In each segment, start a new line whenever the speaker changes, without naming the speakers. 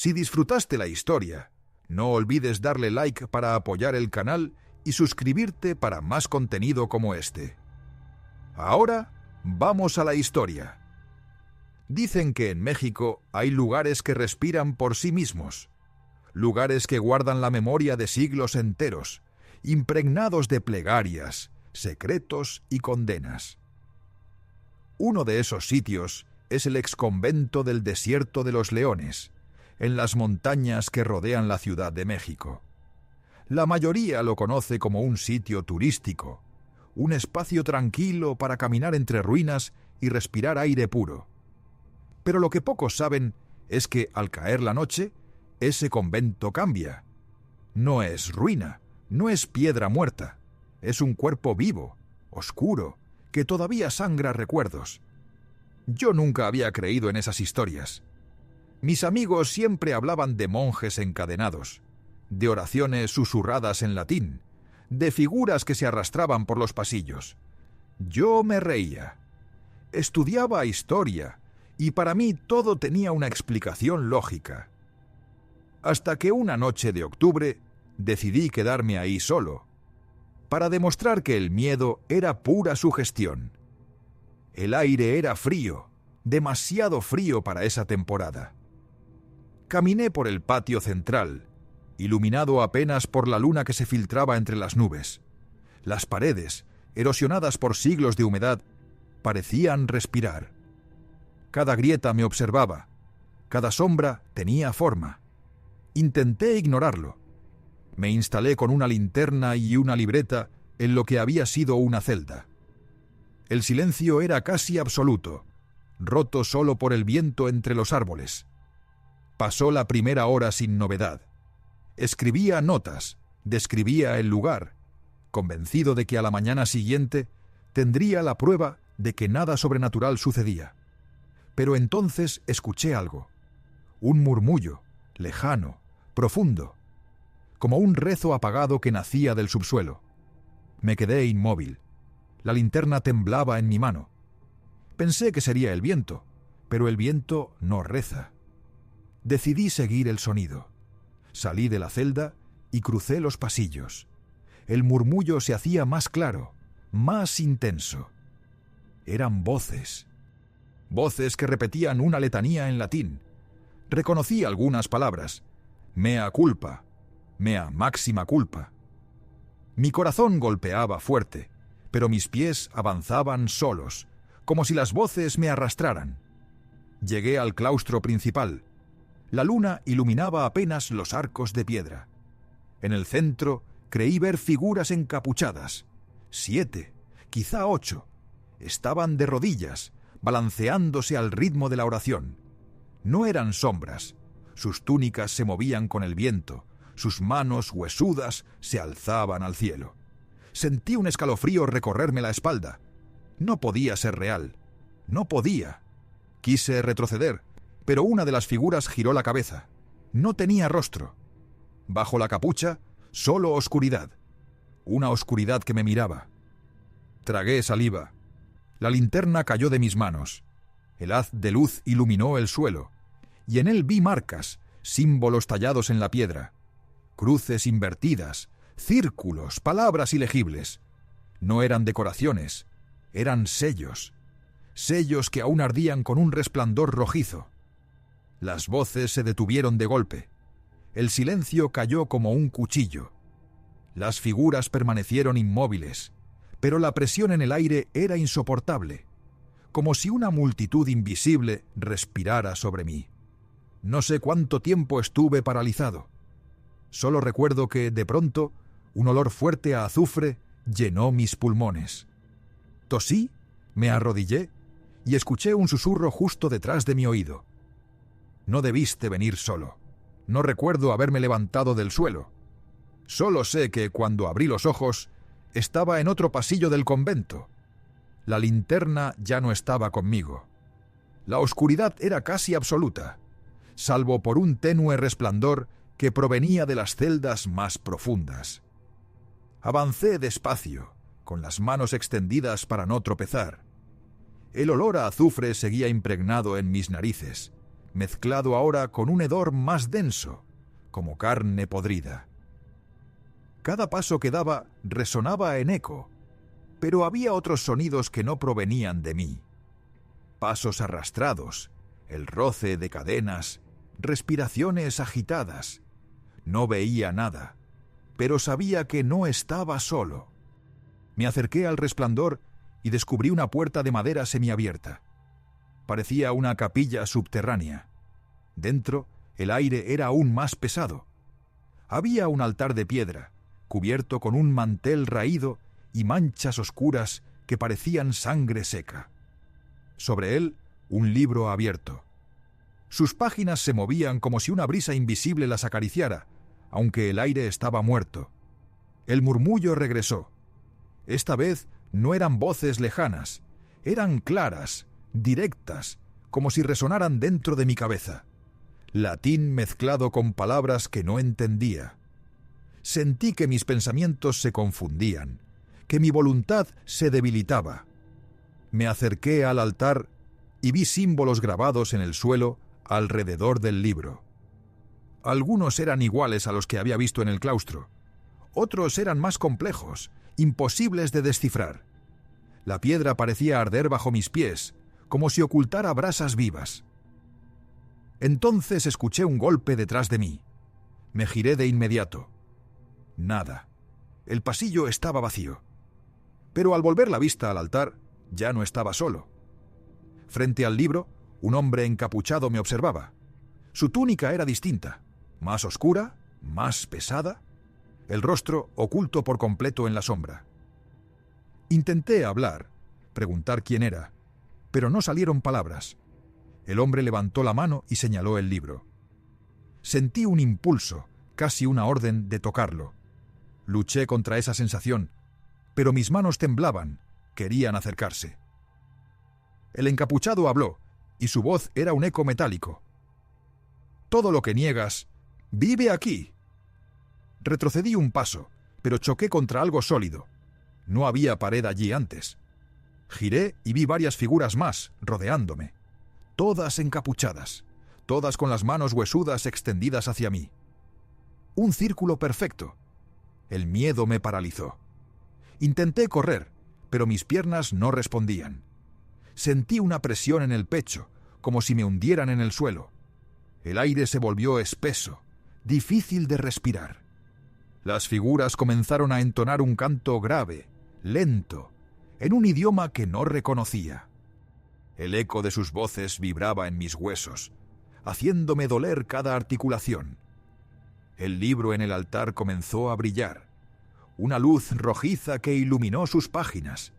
Si disfrutaste la historia, no olvides darle like para apoyar el canal y suscribirte para más contenido como este. Ahora, vamos a la historia. Dicen que en México hay lugares que respiran por sí mismos, lugares que guardan la memoria de siglos enteros, impregnados de plegarias, secretos y condenas. Uno de esos sitios es el exconvento del Desierto de los Leones, en las montañas que rodean la Ciudad de México. La mayoría lo conoce como un sitio turístico, un espacio tranquilo para caminar entre ruinas y respirar aire puro. Pero lo que pocos saben es que, al caer la noche, ese convento cambia. No es ruina, no es piedra muerta, es un cuerpo vivo, oscuro, que todavía sangra recuerdos. Yo nunca había creído en esas historias. Mis amigos siempre hablaban de monjes encadenados, de oraciones susurradas en latín, de figuras que se arrastraban por los pasillos. Yo me reía. Estudiaba historia, y para mí todo tenía una explicación lógica. Hasta que una noche de octubre decidí quedarme ahí solo, para demostrar que el miedo era pura sugestión. El aire era frío, demasiado frío para esa temporada. Caminé por el patio central, iluminado apenas por la luna que se filtraba entre las nubes. Las paredes, erosionadas por siglos de humedad, parecían respirar. Cada grieta me observaba, cada sombra tenía forma. Intenté ignorarlo. Me instalé con una linterna y una libreta en lo que había sido una celda. El silencio era casi absoluto, roto solo por el viento entre los árboles. Pasó la primera hora sin novedad. Escribía notas, describía el lugar, convencido de que a la mañana siguiente tendría la prueba de que nada sobrenatural sucedía. Pero entonces escuché algo, un murmullo, lejano, profundo, como un rezo apagado que nacía del subsuelo. Me quedé inmóvil. La linterna temblaba en mi mano. Pensé que sería el viento, pero el viento no reza. Decidí seguir el sonido. Salí de la celda y crucé los pasillos. El murmullo se hacía más claro, más intenso. Eran voces. Voces que repetían una letanía en latín. Reconocí algunas palabras. Mea culpa, mea máxima culpa. Mi corazón golpeaba fuerte, pero mis pies avanzaban solos, como si las voces me arrastraran. Llegué al claustro principal. La luna iluminaba apenas los arcos de piedra. En el centro creí ver figuras encapuchadas. 7, quizá 8. Estaban de rodillas, balanceándose al ritmo de la oración. No eran sombras. Sus túnicas se movían con el viento. Sus manos huesudas se alzaban al cielo. Sentí un escalofrío recorrerme la espalda. No podía ser real. No podía. Quise retroceder, pero una de las figuras giró la cabeza. No tenía rostro. Bajo la capucha, solo oscuridad. Una oscuridad que me miraba. Tragué saliva. La linterna cayó de mis manos. El haz de luz iluminó el suelo, y en él vi marcas, símbolos tallados en la piedra. Cruces invertidas, círculos, palabras ilegibles. No eran decoraciones, eran sellos. Sellos que aún ardían con un resplandor rojizo. Las voces se detuvieron de golpe. El silencio cayó como un cuchillo. Las figuras permanecieron inmóviles, pero la presión en el aire era insoportable, como si una multitud invisible respirara sobre mí. No sé cuánto tiempo estuve paralizado. Solo recuerdo que, de pronto, un olor fuerte a azufre llenó mis pulmones. Tosí, me arrodillé y escuché un susurro justo detrás de mi oído. No debiste venir solo. No recuerdo haberme levantado del suelo. Solo sé que cuando abrí los ojos, estaba en otro pasillo del convento. La linterna ya no estaba conmigo. La oscuridad era casi absoluta, salvo por un tenue resplandor que provenía de las celdas más profundas. Avancé despacio, con las manos extendidas para no tropezar. El olor a azufre seguía impregnado en mis narices, mezclado ahora con un hedor más denso, como carne podrida. Cada paso que daba resonaba en eco, pero había otros sonidos que no provenían de mí. Pasos arrastrados, el roce de cadenas, respiraciones agitadas. No veía nada, pero sabía que no estaba solo. Me acerqué al resplandor y descubrí una puerta de madera semiabierta. Parecía una capilla subterránea. Dentro, el aire era aún más pesado. Había un altar de piedra, cubierto con un mantel raído y manchas oscuras que parecían sangre seca. Sobre él, un libro abierto. Sus páginas se movían como si una brisa invisible las acariciara, aunque el aire estaba muerto. El murmullo regresó. Esta vez no eran voces lejanas, eran claras, directas, como si resonaran dentro de mi cabeza. Latín mezclado con palabras que no entendía. Sentí que mis pensamientos se confundían, que mi voluntad se debilitaba. Me acerqué al altar y vi símbolos grabados en el suelo alrededor del libro. Algunos eran iguales a los que había visto en el claustro. Otros eran más complejos, imposibles de descifrar. La piedra parecía arder bajo mis pies, como si ocultara brasas vivas. Entonces escuché un golpe detrás de mí. Me giré de inmediato. Nada. El pasillo estaba vacío. Pero al volver la vista al altar, ya no estaba solo. Frente al libro, un hombre encapuchado me observaba. Su túnica era distinta, más oscura, más pesada, el rostro oculto por completo en la sombra. Intenté hablar, preguntar quién era, pero no salieron palabras. El hombre levantó la mano y señaló el libro. Sentí un impulso, casi una orden de tocarlo. Luché contra esa sensación, pero mis manos temblaban, querían acercarse. El encapuchado habló, y su voz era un eco metálico. «Todo lo que niegas, vive aquí». Retrocedí un paso, pero choqué contra algo sólido. No había pared allí antes. Giré y vi varias figuras más, rodeándome. Todas encapuchadas, todas con las manos huesudas extendidas hacia mí. Un círculo perfecto. El miedo me paralizó. Intenté correr, pero mis piernas no respondían. Sentí una presión en el pecho, como si me hundieran en el suelo. El aire se volvió espeso, difícil de respirar. Las figuras comenzaron a entonar un canto grave, lento, en un idioma que no reconocía. El eco de sus voces vibraba en mis huesos, haciéndome doler cada articulación. El libro en el altar comenzó a brillar, una luz rojiza que iluminó sus páginas,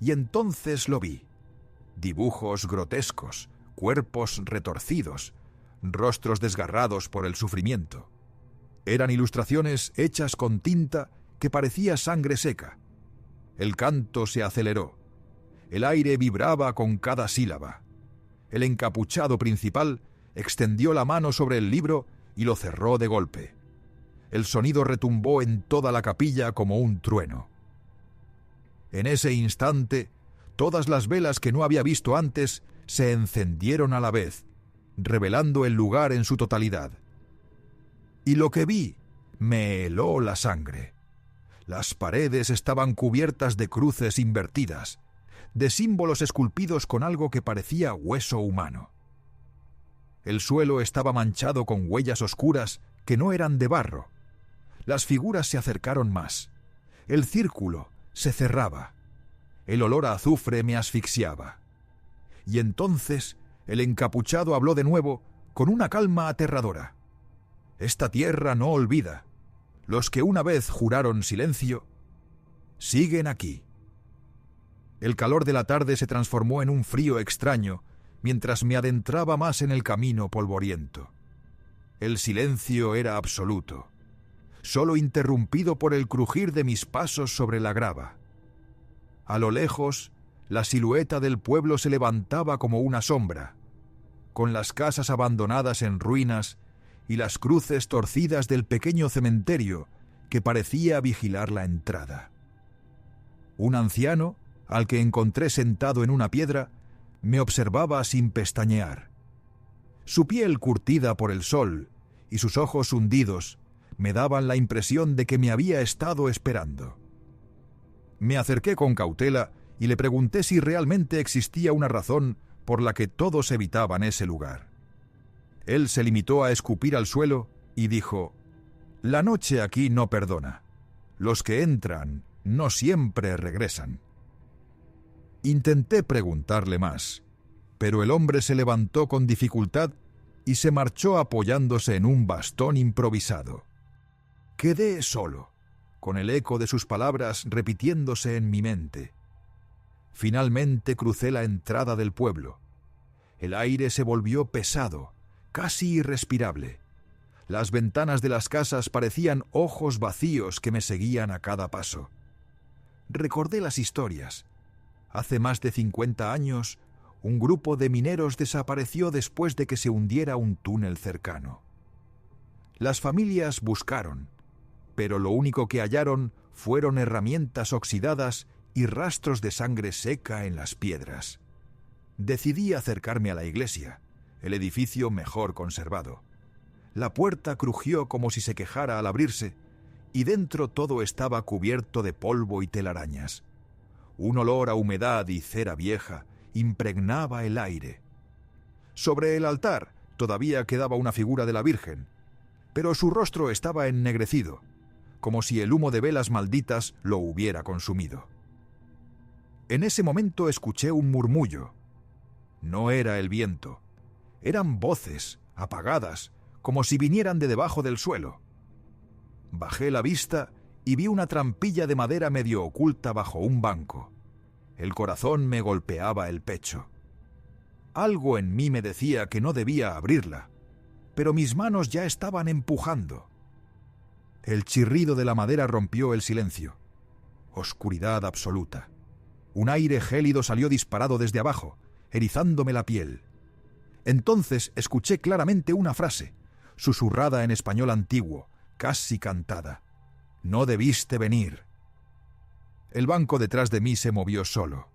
y entonces lo vi. Dibujos grotescos, cuerpos retorcidos, rostros desgarrados por el sufrimiento. Eran ilustraciones hechas con tinta que parecía sangre seca. El canto se aceleró. El aire vibraba con cada sílaba. El encapuchado principal extendió la mano sobre el libro y lo cerró de golpe. El sonido retumbó en toda la capilla como un trueno. En ese instante, todas las velas que no había visto antes se encendieron a la vez, revelando el lugar en su totalidad. Y lo que vi me heló la sangre. Las paredes estaban cubiertas de cruces invertidas, de símbolos esculpidos con algo que parecía hueso humano. El suelo estaba manchado con huellas oscuras que no eran de barro. Las figuras se acercaron más. El círculo se cerraba. El olor a azufre me asfixiaba. Y entonces el encapuchado habló de nuevo con una calma aterradora. Esta tierra no olvida. Los que una vez juraron silencio, siguen aquí. El calor de la tarde se transformó en un frío extraño mientras me adentraba más en el camino polvoriento. El silencio era absoluto, solo interrumpido por el crujir de mis pasos sobre la grava. A lo lejos, la silueta del pueblo se levantaba como una sombra, con las casas abandonadas en ruinas y las cruces torcidas del pequeño cementerio que parecía vigilar la entrada. Un anciano, al que encontré sentado en una piedra, me observaba sin pestañear. Su piel curtida por el sol y sus ojos hundidos me daban la impresión de que me había estado esperando. Me acerqué con cautela y le pregunté si realmente existía una razón por la que todos evitaban ese lugar. Él se limitó a escupir al suelo y dijo: «La noche aquí no perdona. Los que entran no siempre regresan». Intenté preguntarle más, pero el hombre se levantó con dificultad y se marchó apoyándose en un bastón improvisado. Quedé solo, con el eco de sus palabras repitiéndose en mi mente. Finalmente crucé la entrada del pueblo. El aire se volvió pesado, casi irrespirable. Las ventanas de las casas parecían ojos vacíos que me seguían a cada paso. Recordé las historias. Hace más de 50 años, un grupo de mineros desapareció después de que se hundiera un túnel cercano. Las familias buscaron, pero lo único que hallaron fueron herramientas oxidadas y rastros de sangre seca en las piedras. Decidí acercarme a la iglesia, el edificio mejor conservado. La puerta crujió como si se quejara al abrirse, y dentro todo estaba cubierto de polvo y telarañas. Un olor a humedad y cera vieja impregnaba el aire. Sobre el altar todavía quedaba una figura de la Virgen, pero su rostro estaba ennegrecido, como si el humo de velas malditas lo hubiera consumido. En ese momento escuché un murmullo. No era el viento. Eran voces, apagadas, como si vinieran de debajo del suelo. Bajé la vista y vi una trampilla de madera medio oculta bajo un banco. El corazón me golpeaba el pecho. Algo en mí me decía que no debía abrirla, pero mis manos ya estaban empujando. El chirrido de la madera rompió el silencio. Oscuridad absoluta. Un aire gélido salió disparado desde abajo, erizándome la piel. Entonces escuché claramente una frase, susurrada en español antiguo, casi cantada. «No debiste venir». El banco detrás de mí se movió solo.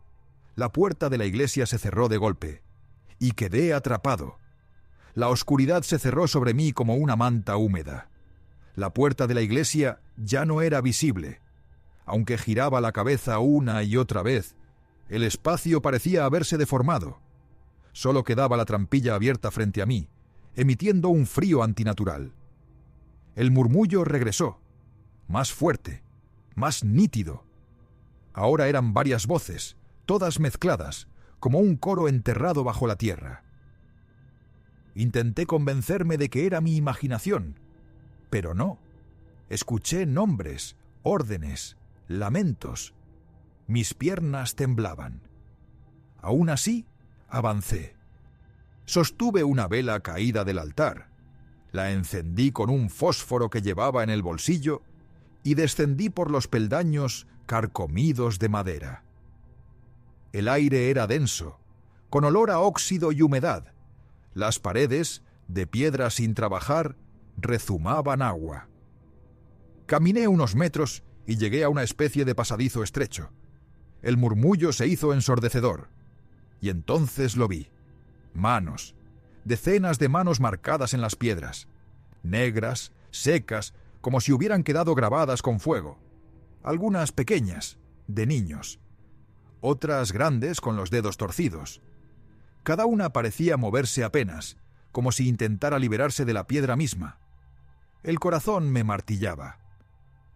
La puerta de la iglesia se cerró de golpe, y quedé atrapado. La oscuridad se cerró sobre mí como una manta húmeda. La puerta de la iglesia ya no era visible. Aunque giraba la cabeza una y otra vez, el espacio parecía haberse deformado. Solo quedaba la trampilla abierta frente a mí, emitiendo un frío antinatural. El murmullo regresó, más fuerte, más nítido. Ahora eran varias voces, todas mezcladas, como un coro enterrado bajo la tierra. Intenté convencerme de que era mi imaginación, pero no. Escuché nombres, órdenes, lamentos. Mis piernas temblaban. Aún así, avancé. Sostuve una vela caída del altar. La encendí con un fósforo que llevaba en el bolsillo y descendí por los peldaños carcomidos de madera. El aire era denso, con olor a óxido y humedad. Las paredes, de piedra sin trabajar, rezumaban agua. Caminé unos metros y llegué a una especie de pasadizo estrecho. El murmullo se hizo ensordecedor. Y entonces lo vi. Manos. Decenas de manos marcadas en las piedras. Negras, secas, como si hubieran quedado grabadas con fuego. Algunas pequeñas, de niños. Otras grandes con los dedos torcidos. Cada una parecía moverse apenas, como si intentara liberarse de la piedra misma. El corazón me martillaba.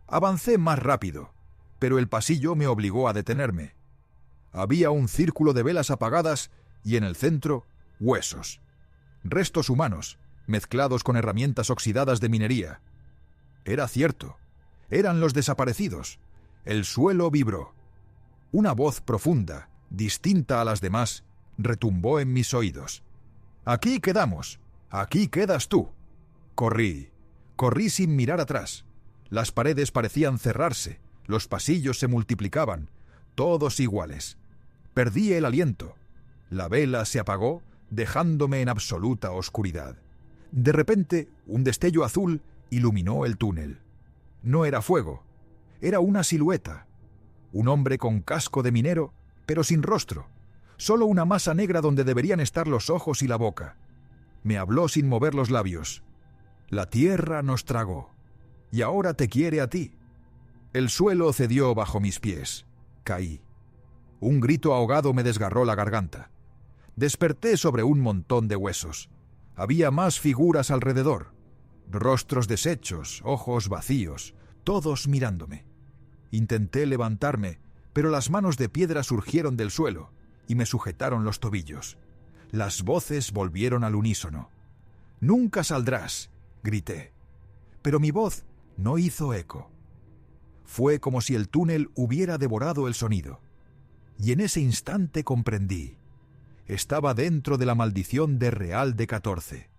Avancé más rápido, pero el pasillo me obligó a detenerme. Había un círculo de velas apagadas y en el centro, huesos. Restos humanos, mezclados con herramientas oxidadas de minería. Era cierto. Eran los desaparecidos. El suelo vibró. Una voz profunda, distinta a las demás, retumbó en mis oídos. «Aquí quedamos. Aquí quedas tú». Corrí. Corrí sin mirar atrás. Las paredes parecían cerrarse. Los pasillos se multiplicaban. Todos iguales. Perdí el aliento. La vela se apagó, dejándome en absoluta oscuridad. De repente, un destello azul iluminó el túnel. No era fuego. Era una silueta. Un hombre con casco de minero, pero sin rostro. Solo una masa negra donde deberían estar los ojos y la boca. Me habló sin mover los labios. La tierra nos tragó, y ahora te quiere a ti. El suelo cedió bajo mis pies. Caí. Un grito ahogado me desgarró la garganta. Desperté sobre un montón de huesos. Había más figuras alrededor. Rostros deshechos, ojos vacíos, todos mirándome. Intenté levantarme, pero las manos de piedra surgieron del suelo y me sujetaron los tobillos. Las voces volvieron al unísono. «Nunca saldrás», grité. Pero mi voz no hizo eco. Fue como si el túnel hubiera devorado el sonido. Y en ese instante comprendí. Estaba dentro de la maldición de Real de 14.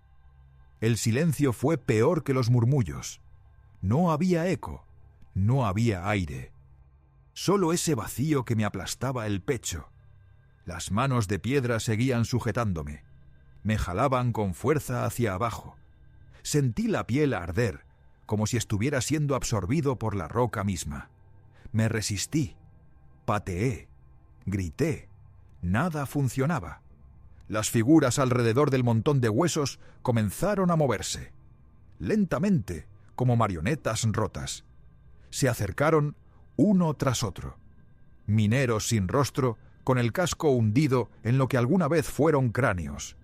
El silencio fue peor que los murmullos. No había eco, no había aire. Solo ese vacío que me aplastaba el pecho. Las manos de piedra seguían sujetándome. Me jalaban con fuerza hacia abajo. Sentí la piel arder, como si estuviera siendo absorbido por la roca misma. Me resistí, pateé, grité. Nada funcionaba. Las figuras alrededor del montón de huesos comenzaron a moverse. Lentamente, como marionetas rotas. Se acercaron uno tras otro. Mineros sin rostro, con el casco hundido en lo que alguna vez fueron cráneos.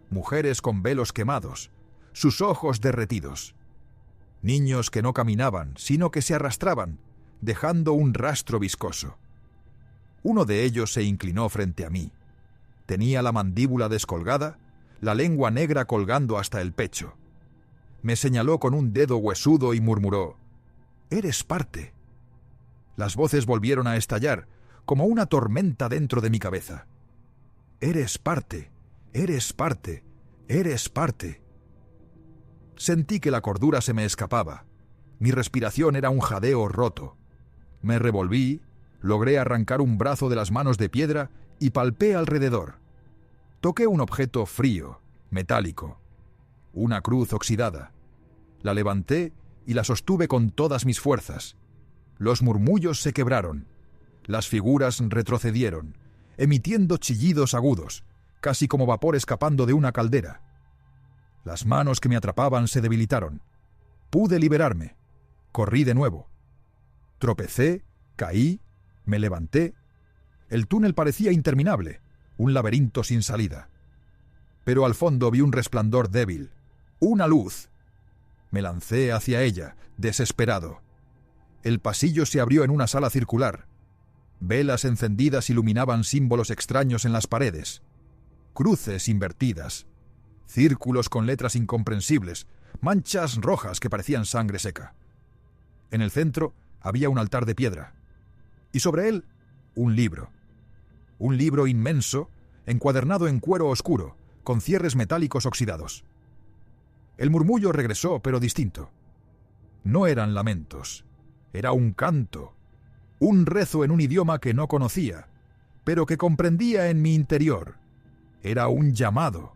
Mujeres con velos quemados, sus ojos derretidos. Niños que no caminaban, sino que se arrastraban, dejando un rastro viscoso. Uno de ellos se inclinó frente a mí. Tenía la mandíbula descolgada, la lengua negra colgando hasta el pecho. Me señaló con un dedo huesudo y murmuró: «Eres parte». Las voces volvieron a estallar, como una tormenta dentro de mi cabeza. «Eres parte, eres parte, eres parte». Sentí que la cordura se me escapaba. Mi respiración era un jadeo roto. Me revolví, logré arrancar un brazo de las manos de piedra y palpé alrededor. Toqué un objeto frío, metálico. Una cruz oxidada. La levanté y la sostuve con todas mis fuerzas. Los murmullos se quebraron. Las figuras retrocedieron, emitiendo chillidos agudos, casi como vapor escapando de una caldera. Las manos que me atrapaban se debilitaron. Pude liberarme. Corrí de nuevo. Tropecé, caí, me levanté. El túnel parecía interminable, un laberinto sin salida. Pero al fondo vi un resplandor débil, una luz. Me lancé hacia ella, desesperado. El pasillo se abrió en una sala circular. Velas encendidas iluminaban símbolos extraños en las paredes. Cruces invertidas. Círculos con letras incomprensibles, manchas rojas que parecían sangre seca. En el centro había un altar de piedra. Y sobre él, un libro. Un libro inmenso, encuadernado en cuero oscuro, con cierres metálicos oxidados. El murmullo regresó, pero distinto. No eran lamentos. Era un canto. Un rezo en un idioma que no conocía, pero que comprendía en mi interior. Era un llamado.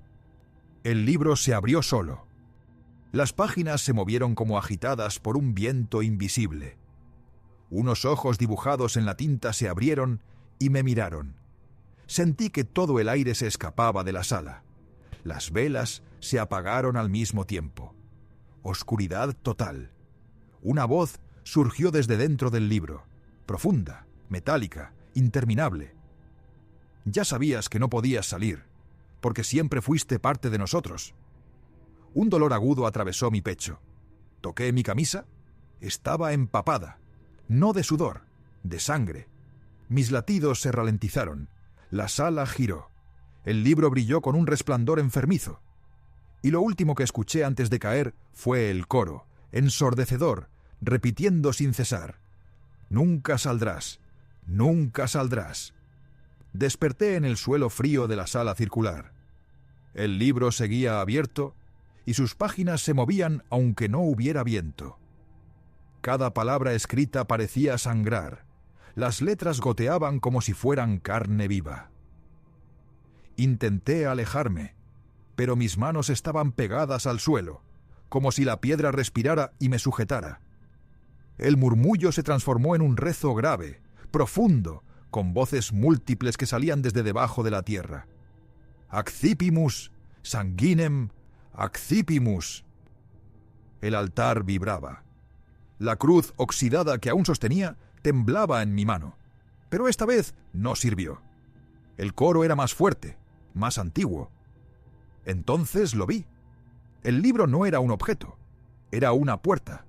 El libro se abrió solo. Las páginas se movieron como agitadas por un viento invisible. Unos ojos dibujados en la tinta se abrieron y me miraron. Sentí que todo el aire se escapaba de la sala. Las velas se apagaron al mismo tiempo. Oscuridad total. Una voz surgió desde dentro del libro, profunda, metálica, interminable. Ya sabías que no podías salir, porque siempre fuiste parte de nosotros. Un dolor agudo atravesó mi pecho. Toqué mi camisa. Estaba empapada, no de sudor, de sangre. Mis latidos se ralentizaron. La sala giró. El libro brilló con un resplandor enfermizo. Y lo último que escuché antes de caer fue el coro, ensordecedor, repitiendo sin cesar: «Nunca saldrás, nunca saldrás». Desperté en el suelo frío de la sala circular. El libro seguía abierto y sus páginas se movían aunque no hubiera viento. Cada palabra escrita parecía sangrar. Las letras goteaban como si fueran carne viva. Intenté alejarme, pero mis manos estaban pegadas al suelo, como si la piedra respirara y me sujetara. El murmullo se transformó en un rezo grave, profundo, con voces múltiples que salían desde debajo de la tierra. «Accipimus sanguinem Accipimus. El altar vibraba. La cruz oxidada que aún sostenía temblaba en mi mano, pero esta vez no sirvió. El coro era más fuerte, más antiguo. Entonces lo vi. El libro no era un objeto, era una puerta.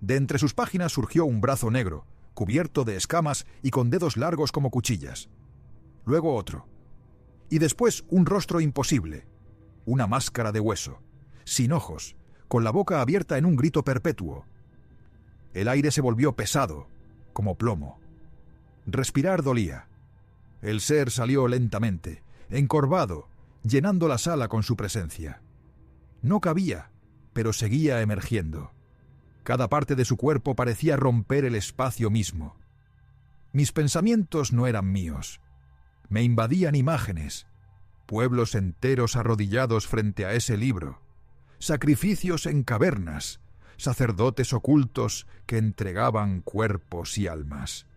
De entre sus páginas surgió un brazo negro, cubierto de escamas y con dedos largos como cuchillas. Luego otro. Y después un rostro imposible, una máscara de hueso, sin ojos, con la boca abierta en un grito perpetuo. El aire se volvió pesado, como plomo. Respirar dolía. El ser salió lentamente, encorvado, llenando la sala con su presencia. No cabía, pero seguía emergiendo. Cada parte de su cuerpo parecía romper el espacio mismo. Mis pensamientos no eran míos. Me invadían imágenes, pueblos enteros arrodillados frente a ese libro, sacrificios en cavernas, sacerdotes ocultos que entregaban cuerpos y almas.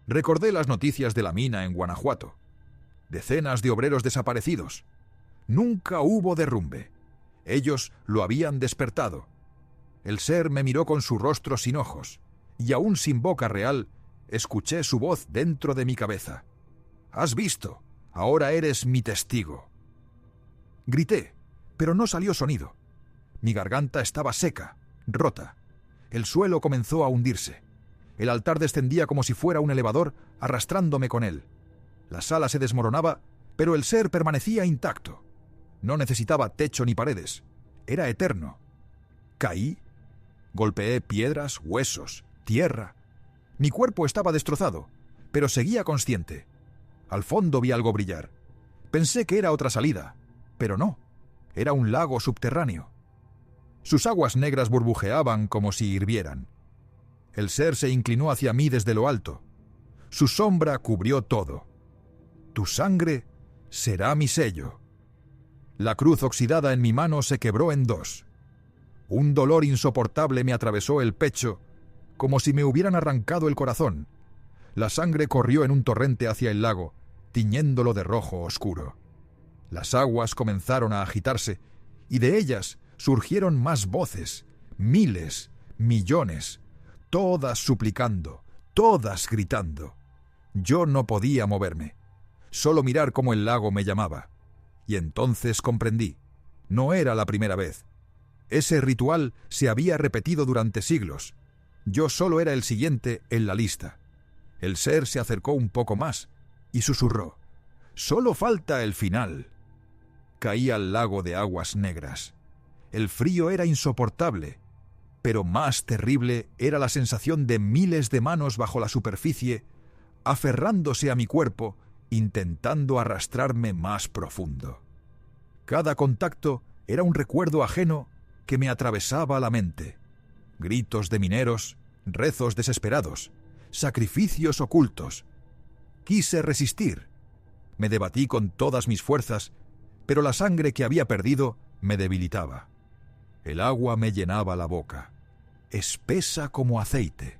Recordé las noticias de la mina en Guanajuato. Decenas de obreros desaparecidos. Nunca hubo derrumbe. Ellos lo habían despertado. El ser me miró con su rostro sin ojos, y aún sin boca real, escuché su voz dentro de mi cabeza. «Has visto, ahora eres mi testigo». Grité, pero no salió sonido. Mi garganta estaba seca, rota. El suelo comenzó a hundirse. El altar descendía como si fuera un elevador, arrastrándome con él. La sala se desmoronaba, pero el ser permanecía intacto. No necesitaba techo ni paredes. Era eterno. Caí. Golpeé piedras, huesos, tierra. Mi cuerpo estaba destrozado, pero seguía consciente. Al fondo vi algo brillar. Pensé que era otra salida, pero no. Era un lago subterráneo. Sus aguas negras burbujeaban como si hirvieran. El ser se inclinó hacia mí desde lo alto. Su sombra cubrió todo. Tu sangre será mi sello. La cruz oxidada en mi mano se quebró en dos. Un dolor insoportable me atravesó el pecho, como si me hubieran arrancado el corazón. La sangre corrió en un torrente hacia el lago, tiñéndolo de rojo oscuro. Las aguas comenzaron a agitarse, y de ellas surgieron más voces, miles, millones, todas suplicando, todas gritando. Yo no podía moverme, solo mirar cómo el lago me llamaba. Y entonces comprendí, no era la primera vez. Ese ritual se había repetido durante siglos. Yo solo era el siguiente en la lista. El ser se acercó un poco más y susurró: «Solo falta el final». Caí al lago de aguas negras. El frío era insoportable, pero más terrible era la sensación de miles de manos bajo la superficie, aferrándose a mi cuerpo, intentando arrastrarme más profundo. Cada contacto era un recuerdo ajeno que me atravesaba la mente. Gritos de mineros, rezos desesperados, sacrificios ocultos. Quise resistir. Me debatí con todas mis fuerzas, pero la sangre que había perdido me debilitaba. El agua me llenaba la boca, espesa como aceite.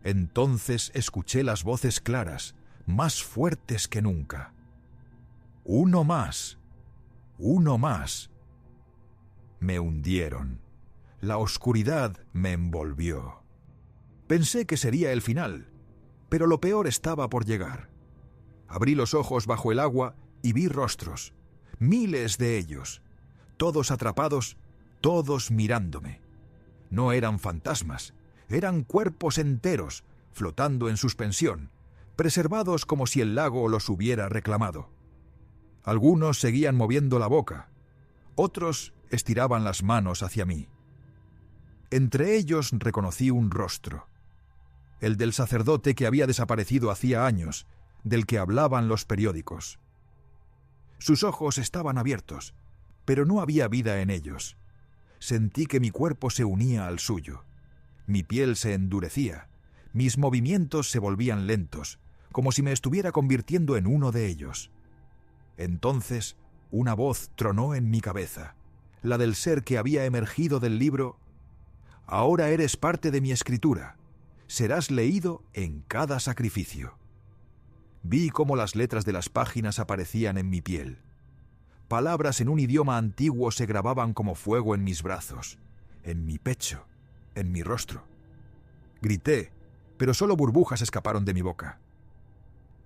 Entonces escuché las voces claras, más fuertes que nunca. Uno más, uno más. Me hundieron. La oscuridad me envolvió. Pensé que sería el final, pero lo peor estaba por llegar. Abrí los ojos bajo el agua y vi rostros, miles de ellos, todos atrapados, todos mirándome. No eran fantasmas, eran cuerpos enteros, flotando en suspensión, preservados como si el lago los hubiera reclamado. Algunos seguían moviendo la boca, otros estiraban las manos hacia mí. Entre ellos reconocí un rostro, el del sacerdote que había desaparecido hacía años, del que hablaban los periódicos. Sus ojos estaban abiertos, pero no había vida en ellos. Sentí que mi cuerpo se unía al suyo. Mi piel se endurecía, mis movimientos se volvían lentos, como si me estuviera convirtiendo en uno de ellos. Entonces, una voz tronó en mi cabeza, la del ser que había emergido del libro: «Ahora eres parte de mi escritura. Serás leído en cada sacrificio». Vi cómo las letras de las páginas aparecían en mi piel. Palabras en un idioma antiguo se grababan como fuego en mis brazos, en mi pecho, en mi rostro. Grité, pero solo burbujas escaparon de mi boca.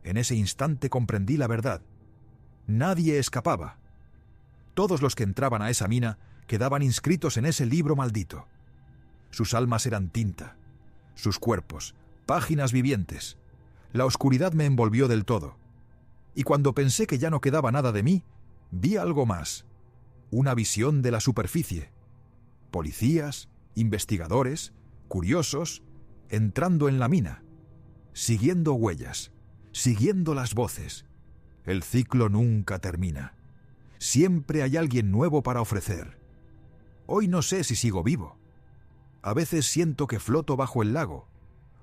En ese instante comprendí la verdad. Nadie escapaba. Todos los que entraban a esa mina quedaban inscritos en ese libro maldito. Sus almas eran tinta, sus cuerpos, páginas vivientes. La oscuridad me envolvió del todo. Y cuando pensé que ya no quedaba nada de mí, vi algo más. Una visión de la superficie. Policías, investigadores, curiosos, entrando en la mina, siguiendo huellas, siguiendo las voces. El ciclo nunca termina. Siempre hay alguien nuevo para ofrecer. Hoy no sé si sigo vivo. A veces siento que floto bajo el lago,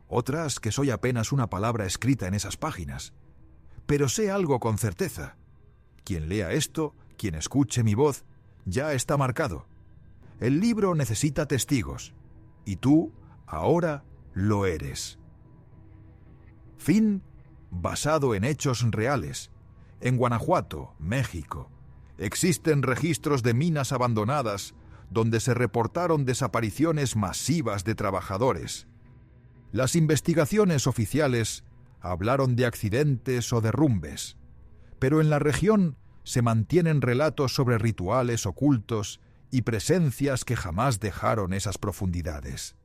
otras que soy apenas una palabra escrita en esas páginas. Pero sé algo con certeza. Quien lea esto, quien escuche mi voz, ya está marcado. El libro necesita testigos, y tú, ahora, lo eres. Fin basado en hechos reales. En Guanajuato, México, existen registros de minas abandonadas donde se reportaron desapariciones masivas de trabajadores. Las investigaciones oficiales hablaron de accidentes o derrumbes, pero en la región se mantienen relatos sobre rituales ocultos y presencias que jamás dejaron esas profundidades.